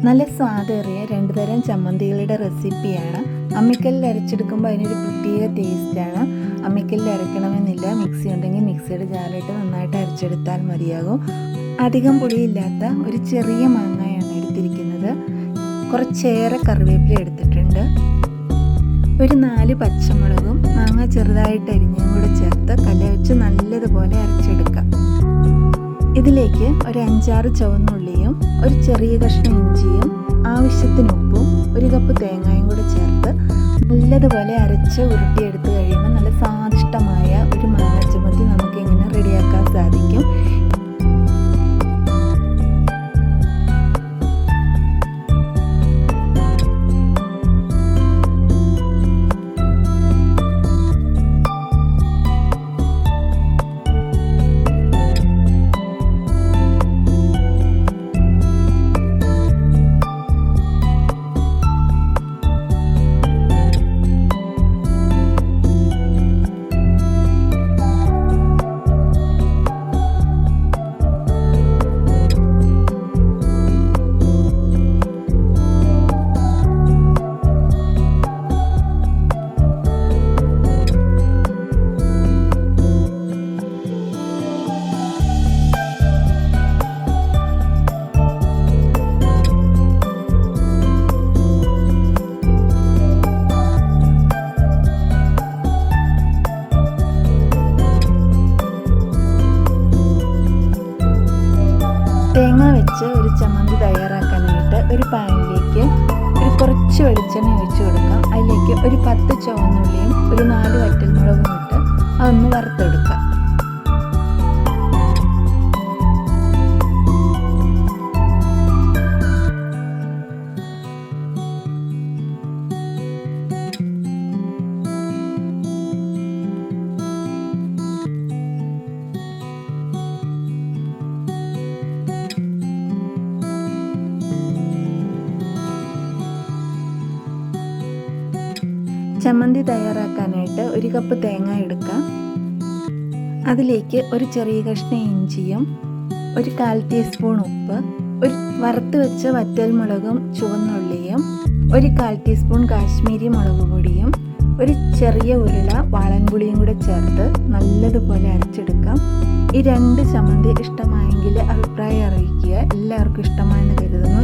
നല്ല സ്വാദേറിയ രണ്ട് തരം ചമ്മന്തികളുടെ റെസിപ്പിയാണ്. അമ്മിക്കല്ലിൽ അരച്ചെടുക്കുമ്പോൾ അതിനൊരു പ്രത്യേക ടേസ്റ്റാണ്. അമ്മിക്കല്ലിൽ അരക്കണമെന്നില്ല, മിക്സി ഉണ്ടെങ്കിൽ മിക്സിയുടെ ജാറിലിട്ട് നന്നായിട്ട് അരച്ചെടുത്താൽ മതിയാകും. അധികം പുളിയില്ലാത്ത ഒരു ചെറിയ മാങ്ങയാണ് എടുത്തിരിക്കുന്നത്. കുറച്ചേറെ കറിവേപ്പില എടുത്തിട്ടുണ്ട്. ഒരു 4 പച്ചമുളകും മാങ്ങ ചെറുതായിട്ട് അരിഞ്ഞതും കൂടെ ചേർത്ത് കല്ല് വെച്ച് നല്ലതുപോലെ അരച്ചെടുക്കാം. ഇതിലേക്ക് ഒരു 5-6 ചുവന്നുള്ളിയും ഒരു ചെറിയ കഷ്ണം ഇഞ്ചിയും ആവശ്യത്തിന് ഉപ്പും 1 കപ്പ് തേങ്ങയും കൂടെ ചേർത്ത് നല്ലതുപോലെ അരച്ച് ഉരുട്ടിയെടുത്ത് കഴിയുമ്പോൾ നല്ല സ്വാദിഷ്ടമായ ഒരു മാങ്ങ ചമ്മന്തി നമുക്ക് ഇങ്ങനെ റെഡിയാക്കാൻ സാധിക്കും. തേങ്ങ വെച്ച് ഒരു ചമ്മന്തി തയ്യാറാക്കാനായിട്ട് ഒരു പാനിലേക്ക് കുറച്ച് വെളിച്ചെണ്ണ ഒഴിച്ചു കൊടുക്കാം. അതിലേക്ക് ഒരു 10 ചുവന്നുള്ളിയും ഒരു 4 വറ്റൽമുളകും ഇട്ട് അതൊന്ന് വറുത്തെടുക്കാം. ചമ്മന്തി തയ്യാറാക്കാനായിട്ട് 1 കപ്പ് തേങ്ങ എടുക്കാം. അതിലേക്ക് ഒരു ചെറിയ കഷ്ണം ഇഞ്ചിയും ഒരു 1/4 ടീസ്പൂൺ ഉപ്പ്, ഒരു വറുത്ത് വെച്ച വറ്റൽമുളകും ചുവന്നുള്ളിയും ഒരു 1/4 ടീസ്പൂൺ കാശ്മീരി മുളക് പൊടിയും ഒരു ചെറിയ ഉരുള വാളൻപുളിയും കൂടെ ചേർത്ത് നല്ലതുപോലെ അരച്ചെടുക്കാം. ഈ 2 ചമ്മന്തി ഇഷ്ടമായെങ്കിൽ അഭിപ്രായം അറിയിക്കുക. എല്ലാവർക്കും ഇഷ്ടമായെന്ന് കരുതുന്നു.